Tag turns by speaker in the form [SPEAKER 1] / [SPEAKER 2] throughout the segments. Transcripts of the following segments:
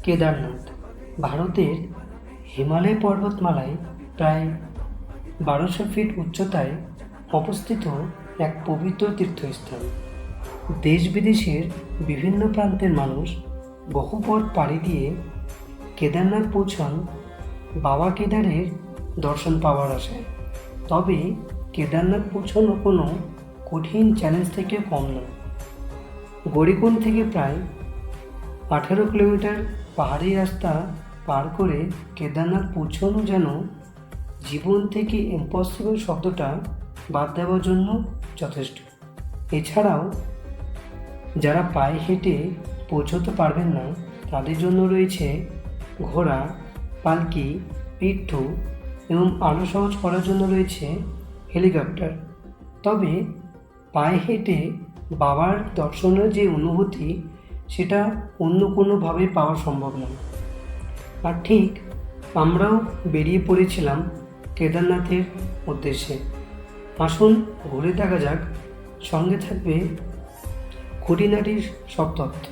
[SPEAKER 1] কেদারনাথ ভারতের হিমালয় পর্বতমালায় প্রায় 1200 ফিট উচ্চতায় অবস্থিত এক পবিত্র তীর্থস্থান। দেশ বিদেশের বিভিন্ন প্রান্তের মানুষ বহু পথ পাড়ি দিয়ে কেদারনাথ পৌঁছান বাবা কেদারের দর্শন পাওয়ার আশায়। তবে কেদারনাথ পৌঁছানো কোনো কঠিন চ্যালেঞ্জ থেকে কম নয়। গৌরীকুণ্ড থেকে প্রায় 18 কিলোমিটার পাহাড়ি রাস্তা পার করে কেদারনাথ পৌঁছানো যেন জীবন থেকে ইম্পসিবল শব্দটা বাদ দেওয়ার জন্য যথেষ্ট। এছাড়াও যারা পায়ে হেঁটে পৌঁছতে পারবেন না তাদের জন্য রয়েছে ঘোড়া, পালকি, পিঠু এবং আরও সহজ করার জন্য রয়েছে হেলিকপ্টার। তবে পায়ে হেঁটে বাবার দর্শনের যে অনুভূতি সেটা অন্য কোনোভাবে পাওয়া সম্ভব নয়। আর ঠিক আমরাও বেরিয়ে পড়েছিলাম কেদারনাথের উদ্দেশ্যে। আসুন ঘুরে দেখা যাক, সঙ্গে থাকবে খুঁটিনাটির সব তথ্য।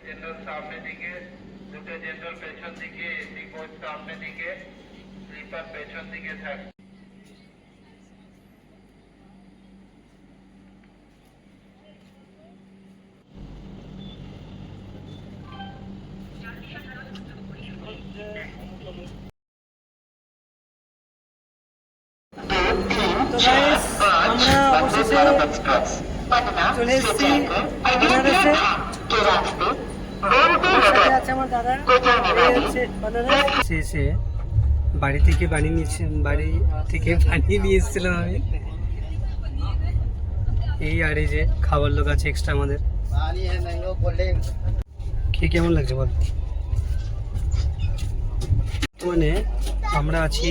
[SPEAKER 2] जनरल सामने दिखे, দুটো জেনারেল পেছন দিকে, এসি কোচ সামনে দিকে, স্লিপার পেছন দিকে থাকে।
[SPEAKER 1] তো গাইস, আমরা অবশেষে চলে এসেছি বেনারসে। আছে আমার দাদা, এসে বাড়ি থেকে বানিয়ে নিয়ে এসেছিলাম আমি। এই আর এই যে খাবার লোক আছে এক্সট্রা আমাদের। খেয়ে কেমন লাগছে বল? মানে আমরা আছি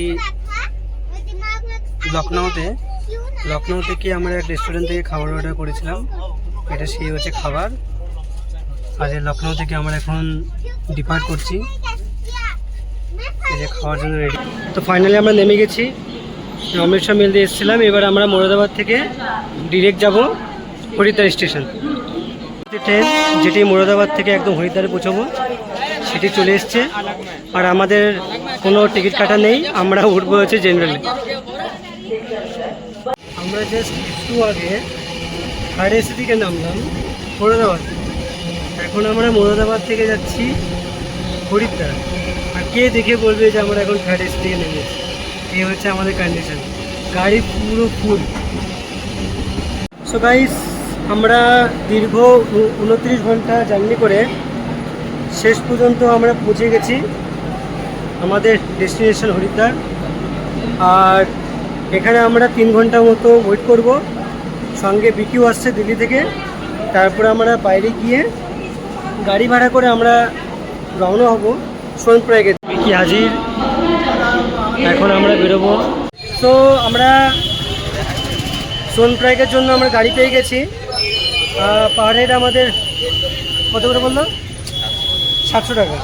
[SPEAKER 1] লখনৌ থেকে আমরা এক রেস্টুরেন্ট থেকে খাবার অর্ডার করেছিলাম। এটা সেই হচ্ছে খাবার। আজ লখনৌ থেকে আমরা এখন ডিপার্ট করছি, এই যে খাওয়ার জন্য রেডি। তো ফাইনালি আমরা নেমে গেছি, অমৃতসর মেল দিয়ে এসেছিলাম। এবার আমরা মোরাদাবাদ থেকে ডিরেক্ট যাব হরিদ্বার স্টেশন। ট্রেন যেটি মোরাদাবাদ থেকে একদম হরিদ্বারে পৌঁছাবো সেটি চলে এসছে। আর আমাদের কোনো টিকিট কাটা নেই, আমরা উঠবো হচ্ছে জেনারেলে। আমরা জাস্ট একটু আগে থার্ড এসি থেকে নামলাম মোরাদাবাদ। এখন আমরা মোরাদাবাদ থেকে যাচ্ছি হরিদ্বার। আর কে দেখে বলবে যে আমরা এখন থার্ড এসি থেকে নেমেছি? এই হচ্ছে আমাদের কন্ডিশন, গাড়ি পুরো ফুল। সো গাইস, আমরা দীর্ঘ 29 ঘন্টা জার্নি করে শেষ পর্যন্ত আমরা পৌঁছে গেছি আমাদের ডেস্টিনেশন হরিদ্বার। আর এখানে আমরা 3 ঘন্টা মতো ওয়েট করব। সঙ্গে বিকিউ আসছে দিল্লি থেকে। তারপরে আমরা বাইরে গিয়ে গাড়ি ভাড়া করে আমরা রওনা হব সোনপ্রয়াগে। বিকি হাজির, এখন আমরা বেরোবো। তো আমরা সোনপ্রয়াগের জন্য আমরা গাড়ি পেয়ে গেছি। পার হেড আমাদের কত করে বললো? 700 টাকা।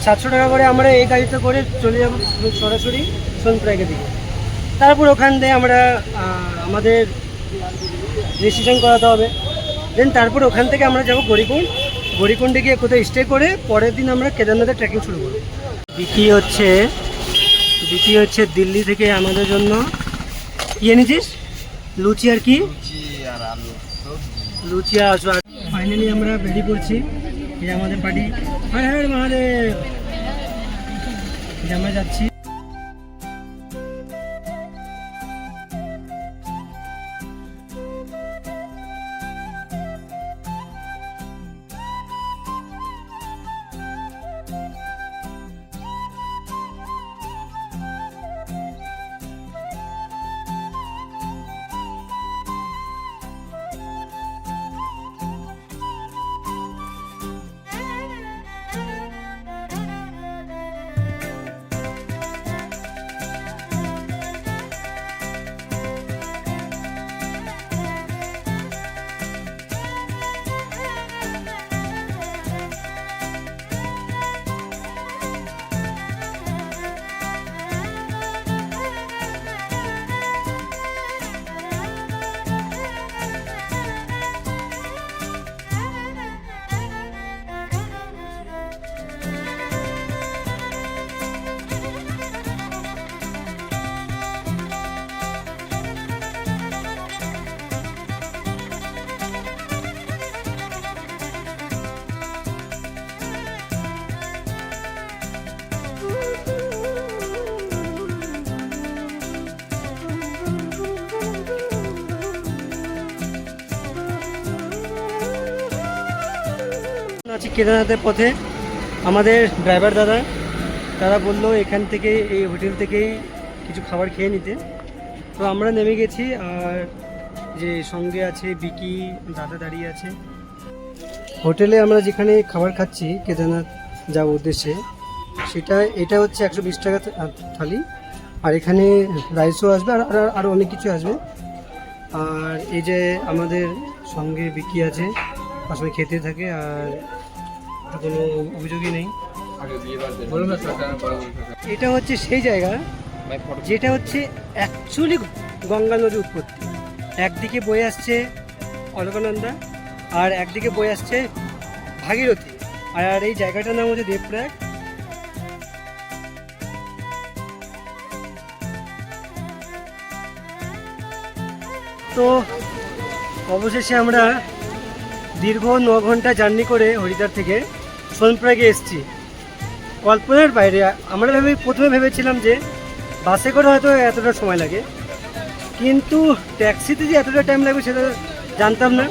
[SPEAKER 1] 700 টাকা করে আমরা এই গাড়িটা করে চলে যাব সরাসরি সোনপ্রয়াগের দিকে। তারপর ওখান থেকে আমরা আমাদের রেজিস্ট্রেশন করাতে হবে। দেন তারপর ওখান থেকে আমরা যাব গৌরীকুণ্ডে গিয়ে কোথাও স্টে করে পরের দিন আমরা কেদারনাথের ট্রেকিং শুরু করব। বিকি হচ্ছে দিল্লি থেকে আমাদের জন্য কি এনেছিস? লুচি আর কি? লুচি আর আলু। ফাইনালি আমরা বেরিয়ে পড়ছি। এই আমাদের পার্টি। হ্যাঁ মহাদেব, আমরা যাচ্ছি। কেদারনাথের পথে আমাদের ড্রাইভার দাদা তারা বললো এখান থেকে এই হোটেল থেকেই কিছু খাবার খেয়ে নিতে। তো আমরা নেমে গেছি, আর যে সঙ্গে আছে বিকি দাদা দাঁড়িয়ে আছে। হোটেলে আমরা যেখানে খাবার খাচ্ছি কেদারনাথ যাওয়ার উদ্দেশ্যে, এটা হচ্ছে 120 টাকা থালি, আর এখানে রাইসও আসবে আর আরও অনেক কিছু আসবে। আর এই যে আমাদের সঙ্গে বিকি আছে, আসলে খেতে থাকে আর কোনো অভিযোগই নেই। এটা হচ্ছে সেই জায়গা যেটা হচ্ছে অ্যাকচুয়ালি গঙ্গা নদীর উৎপত্তি। একদিকে বয়ে আসছে অলকানন্দা আর একদিকে বয়ে আসছে ভাগীরথী, আর এই জায়গাটার নাম হচ্ছে দেবপ্রয়াগ। তো অবশেষে আমরা দীর্ঘ 9 ঘন্টা জার্নি করে হরিদ্বার থেকে সোনপ্রয়াগে এসেছি। কল্পনার বাইরে। আমরা প্রথমে ভেবেছিলাম যে বাসে করে হয়তো এতটা সময় লাগে, কিন্তু ট্যাক্সিতে যে এতটা টাইম লাগবে সেটা জানতাম না।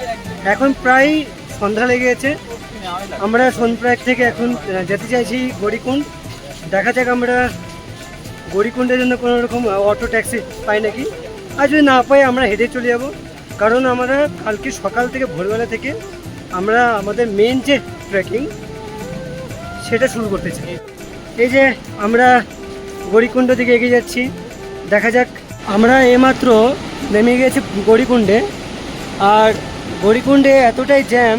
[SPEAKER 1] এখন প্রায় সন্ধ্যা লেগে গেছে। আমরা সোনপ্রয়াগ থেকে এখন যেতে চাইছি গৌরীকুণ্ড। দেখা যাক আমরা গৌরীকুণ্ডের জন্য কোনো রকম অটো ট্যাক্সি পাই নাকি, আর যদি না পাই আমরা হেঁটে চলে যাব। কারণ আমরা কালকে সকাল থেকে ভোরবেলা থেকে আমরা আমাদের মেন যে ট্রেকিং সেটা শুরু করতে চাই। এই যে আমরা গৌরীকুণ্ড দিকে এগিয়ে যাচ্ছি, দেখা যাক। আমরা এইমাত্র নেমে গেছি গৌরীকুণ্ডে, আর গৌরীকুণ্ডে এতটাই জ্যাম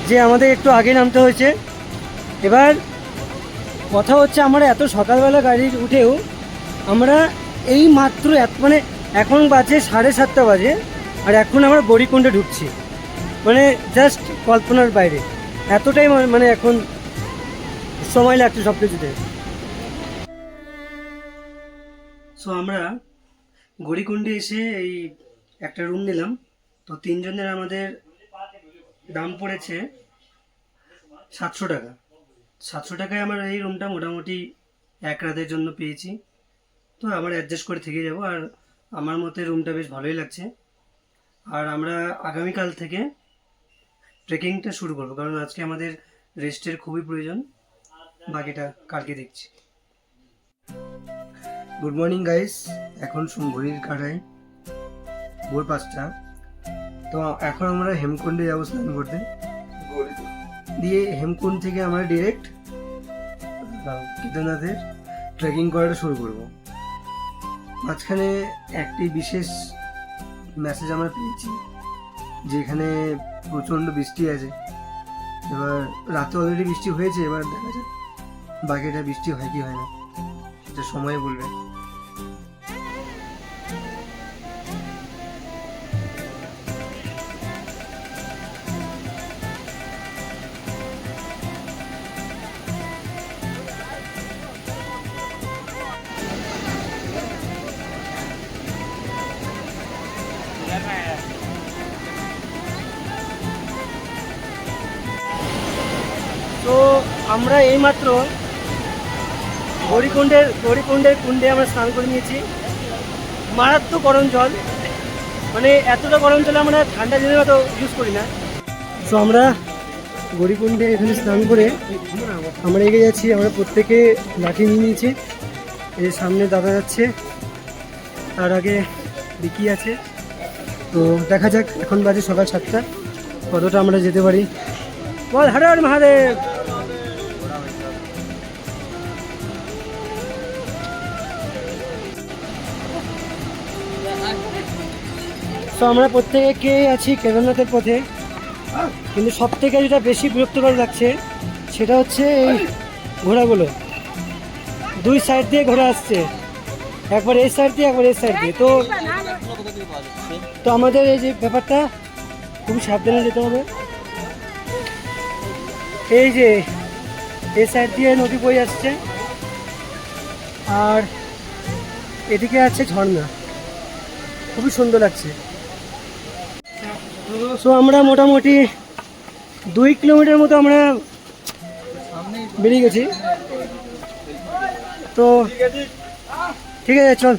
[SPEAKER 1] যে আমাদের একটু আগে নামতে হয়েছে। এবার কথা হচ্ছে আমরা এত সকালবেলা গাড়ি উঠেও আমরা এই মাত্র মানে এখন বাজে 7:30 বাজে, আর এখন আমরা গৌরীকুণ্ডে ঢুকছি। মানে জাস্ট কল্পনার বাইরে, এতটাই মানে এখন সময় লাগছে সব কিছুতে। সো আমরা গৌরীকুণ্ডে এসে এই একটা রুম নিলাম। তো 3 জনের আমাদের দাম পড়েছে 700 টাকা। 700 টাকায় আমার এই রুমটা মোটামুটি 1 রাতের জন্য পেয়েছি। তো আবার অ্যাডজাস্ট করে থেকে যাব, আর আমার মতে রুমটা বেশ ভালোই লাগছে। আর আমরা আগামীকাল থেকে ট্রেকিংটা শুরু করব, কারণ আজকে আমাদের রেস্টের খুবই প্রয়োজন। বাকিটা কালকে দেখছি। গুড মর্নিং গাইস, এখন ঘড়ির কাঁটায় ভোর 5টা। তো এখন আমরা হেমকুণ্ডে যাবো স্নান করতে, দিয়ে হেমকুণ্ড থেকে আমরা ডিরেক্ট কেদারনাথের ট্রেকিং করাটা শুরু করব। মাঝখানে একটি বিশেষ মেসেজ আমরা পেয়েছি যে এখানে প্রচণ্ড বৃষ্টি আছে। এবার রাতে অলরেডি বৃষ্টি হয়েছে, এবার দেখা যাক বাকিটা বৃষ্টি হয় কি হয় না, এটা সময় বলবে। তো আমরা এইমাত্র গৌরীকুণ্ডের কুণ্ডে আমরা স্নান করে নিয়েছি। মারাত্মক গরম জল, মানে এতটা গরম জল আমরা ঠান্ডা দিনের মতো ইউজ করি না। তো আমরা গৌরীকুণ্ডে এখানে স্নান করে আমরা এগিয়ে যাচ্ছি। আমরা প্রত্যেকে লাঠি নিয়ে নিয়েছি। এর সামনে দাদা যাচ্ছে, তার আগে বিকি আছে। তো দেখা যাক, এখন বাজে সকাল 7টা, কতটা আমরা যেতে পারি। বল হর হর মহাদেব। তো আমরা প্রত্যেকে আছি কেদারনাথের পথে, কিন্তু সব থেকে যেটা বেশি বিরক্তকর লাগছে সেটা হচ্ছে এই ঘোড়াগুলো। 2 সাইড দিয়ে ঘোড়া আসছে, একবার এই সাইড দিয়ে একবার এই সাইড দিয়ে। তো আমাদের এই যে ব্যাপারটা খুব সাবধানে যেতে হবে। এই যে এই সাইড দিয়ে নদী বয়ে আসছে, আর এদিকে আছে ঝর্ণা, খুবই সুন্দর লাগছে। সো আমরা মোটামুটি 2 কিলোমিটার মতো আমরা বেরিয়ে গেছি। তো ঠিক আছে, চল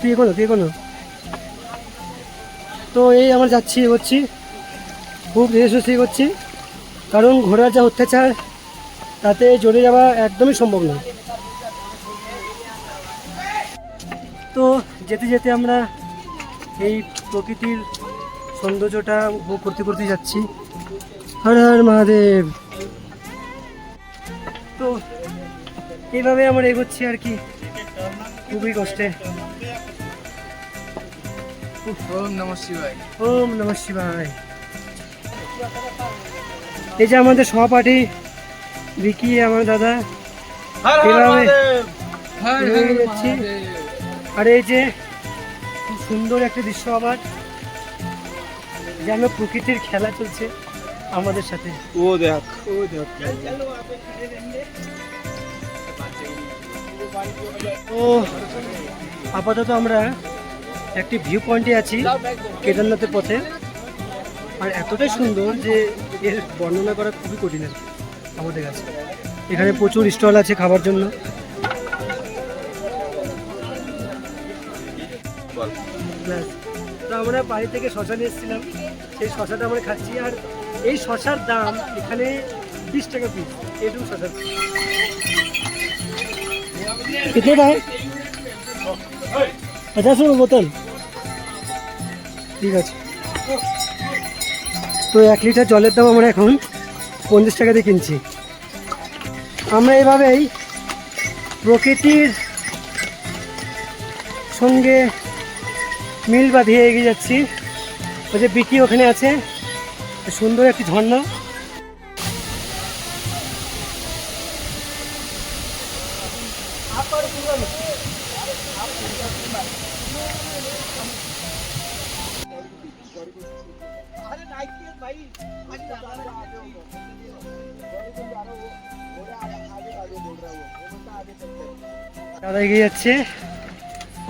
[SPEAKER 1] তুই এগোনো। তো এই আমরা যাচ্ছি, এগোচ্ছি, খুব ধীরে সুস্থে এগোচ্ছি। কারণ ঘোড়ার যা অত্যাচার তাতে চড়ে যাওয়া একদমই সম্ভব নয়। তো যেতে যেতে আমরা এই প্রকৃতির সৌন্দর্যটা উপভোগ করতে করতে যাচ্ছি। হর হর মহাদেব। তো এইভাবে আমরা এগোচ্ছি আর কি, খুবই কষ্টে।
[SPEAKER 3] ওম নমঃ শিবায়।
[SPEAKER 1] ওম নমঃ শিবায়। এই যে আমাদের সহপাঠী বিকি, আমার দাদা, এইভাবে এগিয়ে যাচ্ছি। আর এই যে খুব সুন্দর একটা দৃশ্য, আবার যেন প্রকৃতির খেলা চলছে আমাদের সাথে।
[SPEAKER 3] ও দেখ, ও দেখ।
[SPEAKER 1] তো আপাতত আমরা একটি ভিউ পয়েন্টে আছি কেদারনাথের পথে। আর এতটাই সুন্দর যে এর বর্ণনা করা খুবই কঠিন আর কি আমাদের কাছে। এখানে প্রচুর স্টল আছে খাবার জন্য। ব্যাস। তো আমরা বাড়ি থেকে শশা নিয়ে এসেছিলাম, সেই শশাটা আমরা খাচ্ছি। আর এই শশার দাম এখানে 20 টাকা পিস, এটুকু শশার। कितने का है? 50 रुपये বোতল। ঠিক আছে। তো 1 লিটার জলের দাম আমরা এখন 50 টাকা দিয়ে কিনছি। আমরা এইভাবেই প্রকৃতির সঙ্গে মিল বাঁধিয়ে এগিয়ে যাচ্ছি। ওই যে বিকি ওখানে আছে, সুন্দর একটি ঝর্ণা। দাদা এগিয়ে যাচ্ছে।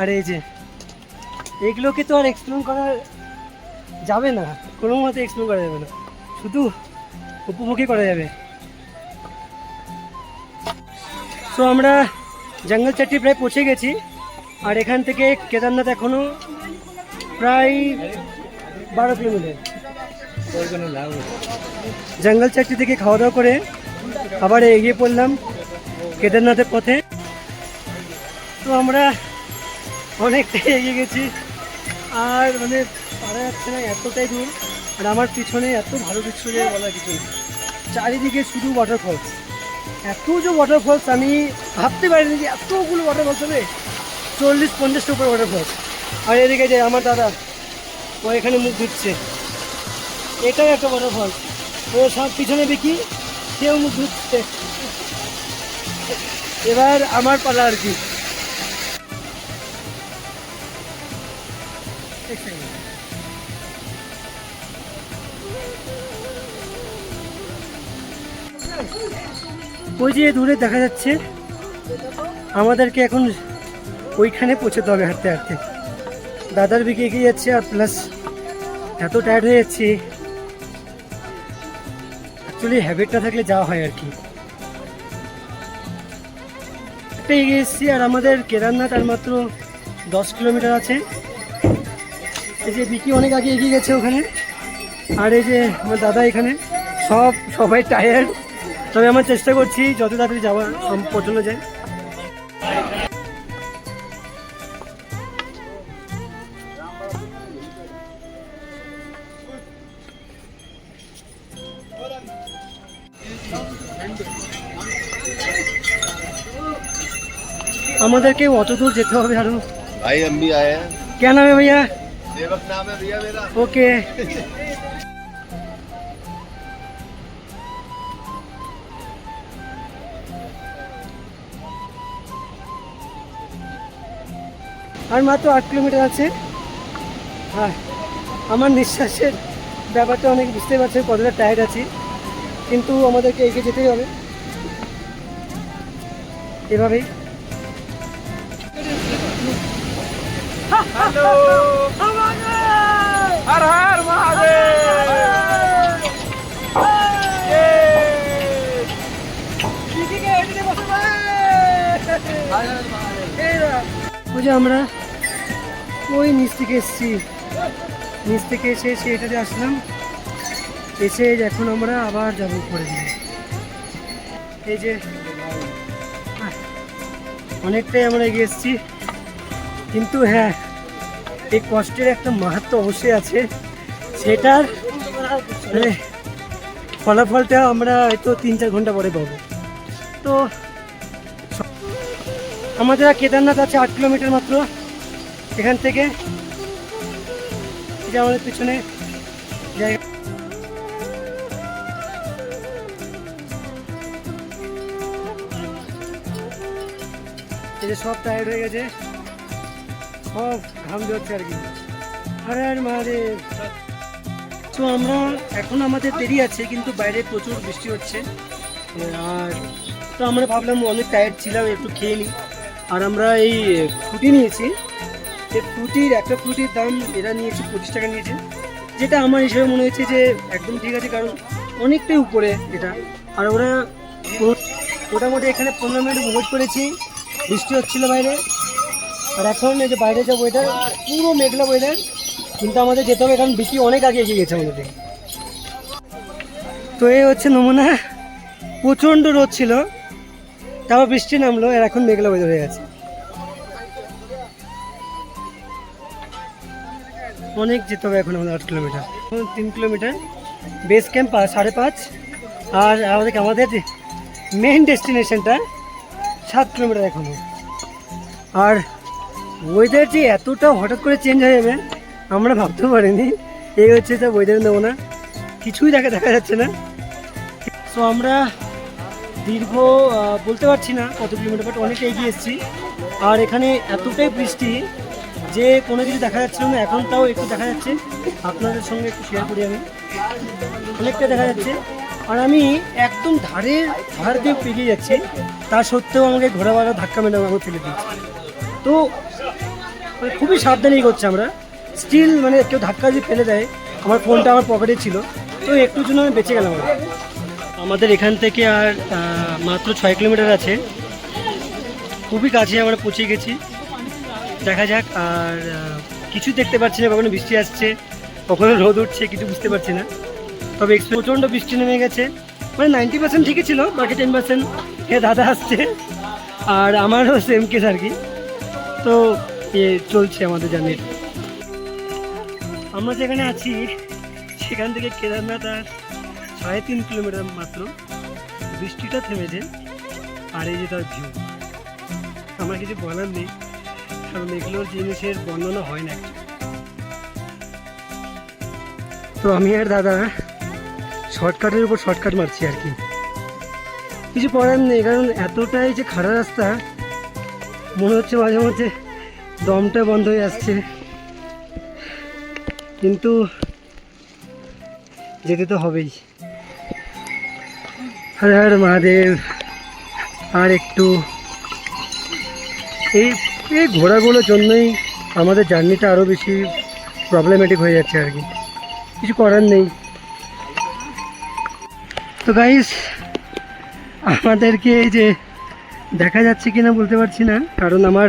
[SPEAKER 1] আর এই যে এগুলোকে তো আর এক্সপ্লোর করা যাবে না, কোনো মতে এক্সপ্লোর করা যাবে না, শুধু উপভোগই করা যাবে। তো আমরা জঙ্গল চাট্টি প্রায় পৌঁছে গেছি। আর এখান থেকে কেদারনাথ এখনো প্রায় 12 কিলোমিটার। জঙ্গল চাট্টি থেকে খাওয়া দাওয়া করে আবার এগিয়ে পড়লাম কেদারনাথের পথে। তো আমরা অনেকটাই এগিয়ে গেছি, আর মানে পারা যাচ্ছে না, এতটাই দূর। আর আমার পিছনে এত ভালো দৃশ্য যে বলার কিছু নেই। চারিদিকে শুধু ওয়াটারফলস, এত যে ওয়াটারফলস আমি ভাবতে পারিনি যে এতগুলো ওয়াটারফলস হবে। 40-50টার উপরে ওয়াটারফলস। আর এদিকে যে আমার দাদা, ও এখানে মুখ ধুচ্ছে, এটাও একটা ওয়াটারফলস। ও সব পিছনে দেখি, কেউ মুখ ধুচ্ছে। এবার আমার পালা আর কি। ওই যে দূরে দেখা যাচ্ছে, আমাদেরকে এখন ওইখানে পৌঁছতে হবে হাঁটতে হাঁটতে। দাদার দিকে এগিয়ে যাচ্ছে, আর প্লাস এত টায়ার্ড হয়ে যাচ্ছি। অ্যাকচুয়ালি হ্যাবিট না থাকলে যাওয়া হয় আর কি। একটা এগিয়ে এসেছি, আর আমাদের কেদারনাথ আর মাত্র 10 কিলোমিটার আছে। এই যে বিকি অনেক আগে এগিয়ে গেছে ওখানে, আর এই যে আমার দাদা এখানে। সবাই টায়ার্ড, তবে আমার চেষ্টা করছি যত তাড়াতাড়ি যাওয়া পৌঁছানো যায়। আমাদেরকে অত দূর যেতে হবে আরো।
[SPEAKER 3] भाई हम भी आए हैं।
[SPEAKER 1] क्या नाम है भैया?
[SPEAKER 3] सेवक नाम है भैया मेरा।
[SPEAKER 1] ओके। আর মাত্র 8 কিলোমিটার আছে। হ্যাঁ, আমার নিঃশ্বাসের ব্যাপারটা অনেক বুঝতে পারছে কতটা টায়ার্ড আছি, কিন্তু আমাদেরকে এগিয়ে যেতেই হবে এভাবেই।
[SPEAKER 3] हेलो, हर हर महादेव।
[SPEAKER 1] ওই যে আমরা ওই নিচ থেকে এসেছি, নিচ থেকে এসে এটাতে আসলাম। এসে এখন আমরা আবার যাব উপরে দিকে। এই যে অনেকটাই আমরা এগিয়ে এসেছি, কিন্তু হ্যাঁ এই কষ্টের একটা মাহাত্ম্য অবশ্যই আছে, সেটার মানে ফলাফলটা আমরা হয়তো 3-4 ঘন্টা পরে পাবো। তো আমাদের কেদারনাথ আছে 8 কিলোমিটার মাত্র এখান থেকে। এটা আমাদের পিছনে জায়গা। এই যে সব টায়ার্ড হয়ে গেছে, সব ঘাম বেরোচ্ছে আর কি। আরে আর মারে, তো আমরা এখন আমাদের দেরি আছে, কিন্তু বাইরে প্রচুর বৃষ্টি হচ্ছে। আর তো আমরা ভাবলাম অনেক টায়ার্ড ছিলাম, একটু খেয়ে নিই। আর আমরা এই ফ্রুটি নিয়েছি, এই ফ্রুটির একটা ফ্রুটির দাম এরা নিয়েছে 25 টাকা নিয়েছে, যেটা আমার হিসেবে মনে হয়েছে যে একদম ঠিক আছে, কারণ অনেকটাই উপরে এটা। আর ওরা মোটামুটি এখানে 15 মিনিট ওয়েট করেছি, বৃষ্টি হচ্ছিল বাইরে। আর এখন এই যে বাইরে যা ওয়েদার, পুরো মেঘলা ওয়েদার, কিন্তু আমাদের যেতে হবে, কারণ বৃষ্টি অনেক আগে এগিয়ে গেছে আমাদের থেকে। তো এই হচ্ছে নমুনা, প্রচণ্ড রোদ ছিল, তারপর বৃষ্টি নামলো, আর এখন মেঘলা ওয়েদার হয়ে গেছে। অনেক যেতে হবে এখন আমাদের 8 কিলোমিটার, 3 কিলোমিটার বেস ক্যাম্প 5.5, আর আমাদের মেইন ডেস্টিনেশনটা 7 কিলোমিটার এখনো। আর ওয়েদার যে এতটা হঠাৎ করে চেঞ্জ হয়ে যাবে আমরা ভাবতেও পারিনি। এই হচ্ছে তো ওয়েদার নেবো না, কিছুই দেখা যাচ্ছে না। তো আমরা দীর্ঘ বলতে পারছি না কত কিলোমিটার, বাট অনেকটা এগিয়ে এসেছি। আর এখানে এতটাই বৃষ্টি যে কোনো কিছু দেখা যাচ্ছিল না, এখন তাও একটু দেখা যাচ্ছে, আপনাদের সঙ্গে একটু শেয়ার করি। আমি অনেকটা দেখা যাচ্ছে, আর আমি একদম ধার দিয়ে পেরিয়ে যাচ্ছি, তা সত্ত্বেও আমাকে ঘোড়াওয়ালা ধাক্কা মেরে আমাকে ফেলে দিচ্ছে। তো মানে খুবই সাবধানেই করছে আমরা, স্টিল মানে কেউ ধাক্কা যদি ফেলে দেয়, আমার ফোনটা আমার পকেটে ছিল, তো একটুর জন্য আমি বেঁচে গেলাম। আমাদের এখান থেকে আর মাত্র 6 কিলোমিটার আছে, খুবই কাছে আমরা পৌঁছে গেছি। দেখা যাক, আর কিছু দেখতে পাচ্ছি না, কখনো বৃষ্টি আসছে, কখনো রোদ উঠছে, কিছু বুঝতে পারছি না। তবে প্রচণ্ড বৃষ্টি নেমে গেছে, মানে 90% ঠিকই ছিল, বাকি 10% দাদা আসছে, আর আমারও সেম কেস আর কি। তো চলছে আমাদের জার্নি। আমরা যেখানে আছি সেখান থেকে কেদারনাথ আর 3.5 কিলোমিটার মাত্র, বৃষ্টিটা থেমেছে। আর এই যে তার ভিউ, আমার কিছু বলার নেই, কারণ এগুলোর জিনিসের বর্ণনা হয় না। তো আমি আর দাদা শর্টকাটের উপর শর্টকাট মারছি আর কি, কিছু করার নেই, কারণ এতটাই যে খারাপ রাস্তা, মনে হচ্ছে মাঝে মাঝে দমটা বন্ধ হয়ে আসছে, কিন্তু যেতে তো হবেই। হর হর মহাদেব। আর একটু এই ঘোড়াগুলোর জন্যই আমাদের জার্নিটা আরও বেশি প্রবলেমেটিক হয়ে যাচ্ছে আর কি, কিছু করার নেই। তো গাইস, আমাদেরকে এই যে দেখা যাচ্ছে কিনা বলতে পারছি না, কারণ আমার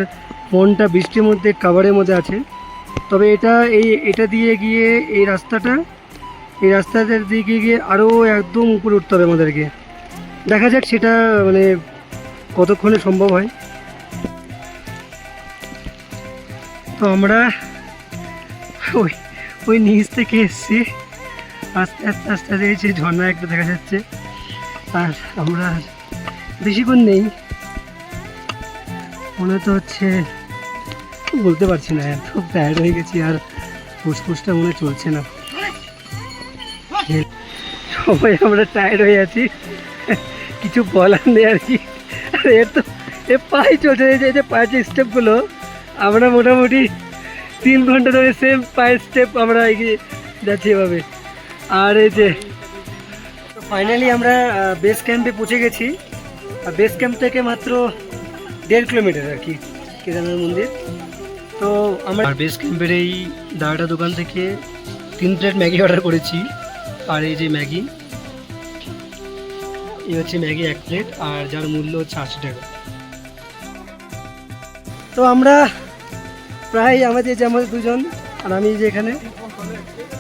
[SPEAKER 1] ফোনটা বৃষ্টির মধ্যে কাভারের মধ্যে আছে। তবে এটা দিয়ে গিয়ে এই রাস্তাটার দিকে গিয়ে আরও একদম উপরে উঠতে হবে আমাদেরকে। দেখা যাক সেটা মানে কতক্ষণে সম্ভব হয়। তো আমরা ওই নিচ থেকে এসেছি, আস্তে আস্তে আস্তে আস্তে এই যে ঝর্ণা একটা দেখা যাচ্ছে। আর আমরা বেশিক্ষণ নেই, মনে তো হচ্ছে, বলতে পারছি না, খুব টায়ার্ড হয়ে গেছি, আর ফুসফুসটা মনে চলছে না, সবাই আমরা টায়ার্ড হয়ে আছি, কিছু বলার নেই আর কি। আর পায়ে চলছে, এই যে পায়ের স্টেপগুলো, আমরা মোটামুটি 3 ঘন্টা ধরে সেম পায়ের স্টেপ আমরা এগিয়ে যাচ্ছি এভাবে। আর এই যে ফাইনালি আমরা বেস ক্যাম্পে পৌঁছে গেছি, আর বেস ক্যাম্প থেকে মাত্র 1.5 কিলোমিটার আর কি কেদারনাথ মন্দির। তো আমরা বেস ক্যাম্পের এই দাঁড়াটা দোকান থেকে 3 প্লেট ম্যাগি অর্ডার করেছি। আর এই যে ম্যাগি, এই হচ্ছে ম্যাগি 1 প্লেট, আর যার মূল্য হচ্ছে 80 টাকা। তো আমরা প্রায় আমাদের দুজন, আর আমি যে এখানে,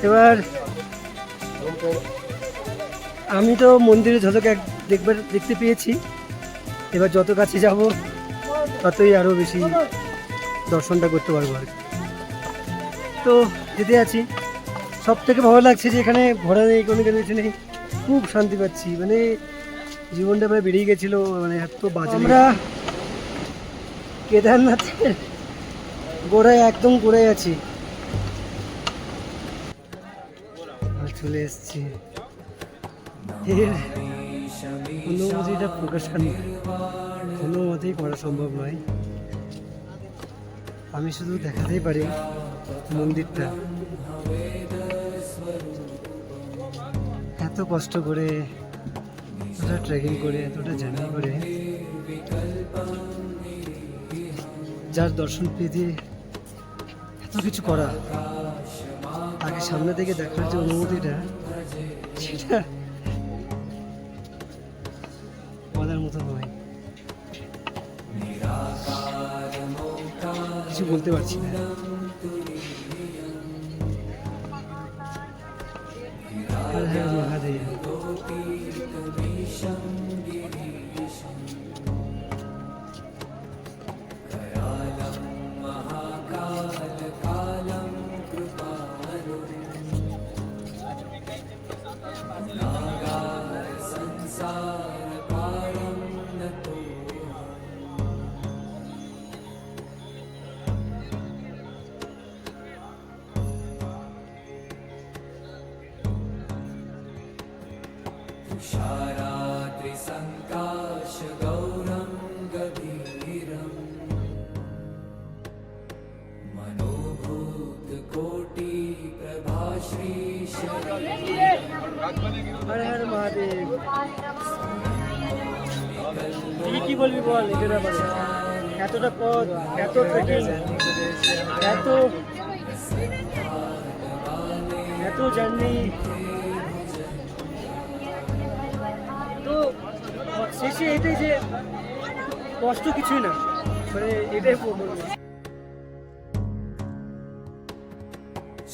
[SPEAKER 1] এবার আমি তো মন্দিরের ঝলক দেখতে পেয়েছি, এবার যত কাছে যাব ততই আরও বেশি দর্শনটা করতে পারবো আর কি। তো যেতে আছি। সব থেকে ভালো লাগছে যে এখানে ঘোরা নেই, কোনো কিছু নেই, খুব শান্তি পাচ্ছি। মানে জীবনটা প্রায় বেরিয়ে গেছিলো, মানে এত বাজে। আমরা কেদারনাথের গোড়ায় একদম গোড়ায় আছি, আর চলে এসছি। এর অনুভূতিটা প্রকাশ কোনো মতেই করা সম্ভব নয়। আমি শুধু দেখাতেই পারি মন্দিরটা। এত কষ্ট করে, এতটা ট্রেকিং করে, এতটা জার্নি করে যার দর্শন পেতে এত কিছু করা, তাকে সামনে থেকে দেখার যে অনুভূতিটা, সেটা বলার মতো নয়। কিছু বলতে পারছি না। হর হর মহাদেব।
[SPEAKER 4] तुषाराद्रिसङ्काशगौरं गभीरम्
[SPEAKER 1] হর হর মহাদেব। তুই কি বলবি বল এটার ব্যাপারে? এতটা পথ, এত ট্রেকিং, এত জার্নি, তো শেষে এটাই যে কষ্ট কিছুই না, মানে এটাই বলবো।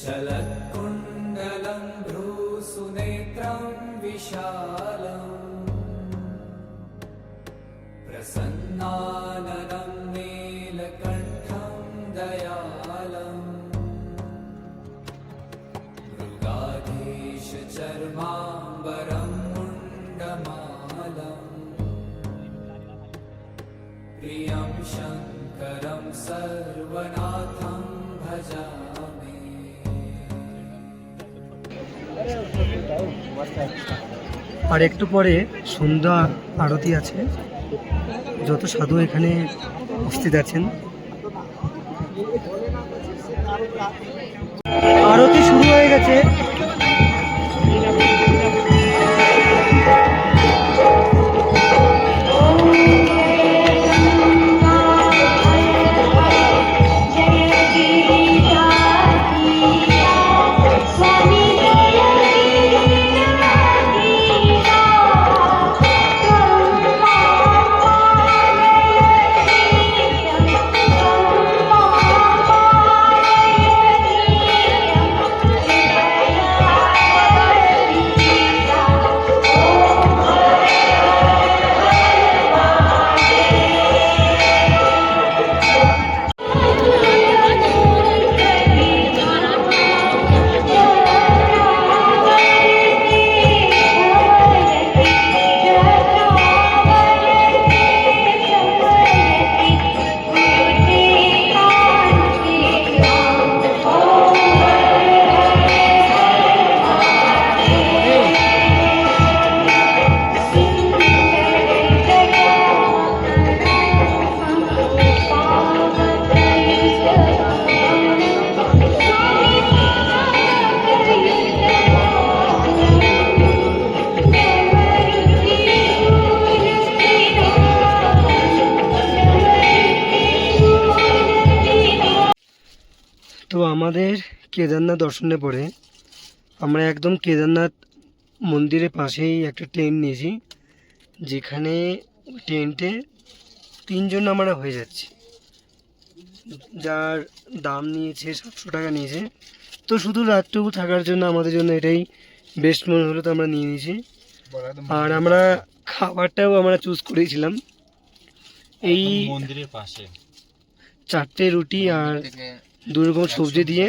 [SPEAKER 4] चलत्कुण्डलं भ्रूसुनेत्रं विशालम् प्रसन्नाननं नीलकण्ठं दयालम् मृगाधीशचर्माम्बरं मुण्डमालम् प्रियं शङ्करं सर्वनाथं भजामि।
[SPEAKER 1] আর একটু পরে সন্ধ্যা আরতি আছে, যত সাধু এখানে উপস্থিত আছেন। আরতি শুরু হয়ে গেছে। তো আমাদের কেদারনাথ দর্শনের পরে আমরা একদম কেদারনাথ মন্দিরের পাশেই একটা ট্রেন নিয়েছি, যেখানে ট্রেনটে 3 জন আমরা হয়ে যাচ্ছি, যার দাম নিয়েছে 700 টাকা নিয়েছে। তো শুধু রাতটুকু থাকার জন্য আমাদের জন্য এটাই বেস্ট মনে হলো, তো আমরা নিয়ে নিয়েছি। আর আমরা খাবারটাও আমরা চুজ করেছিলাম এই
[SPEAKER 3] মন্দিরের পাশে
[SPEAKER 1] 4টে রুটি আর 2 রকম সবজি দিয়ে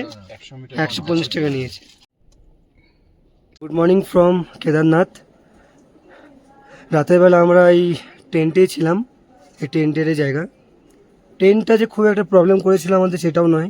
[SPEAKER 1] 150 টাকা নিয়েছে। Good morning from Kedarnath. রাতের বেলা আমরা এই টেন্টেই ছিলাম, এই টেন্টের জায়গা। টেন্টটা যে খুব একটা প্রবলেম করেছিল আমাদের সেটাও নয়,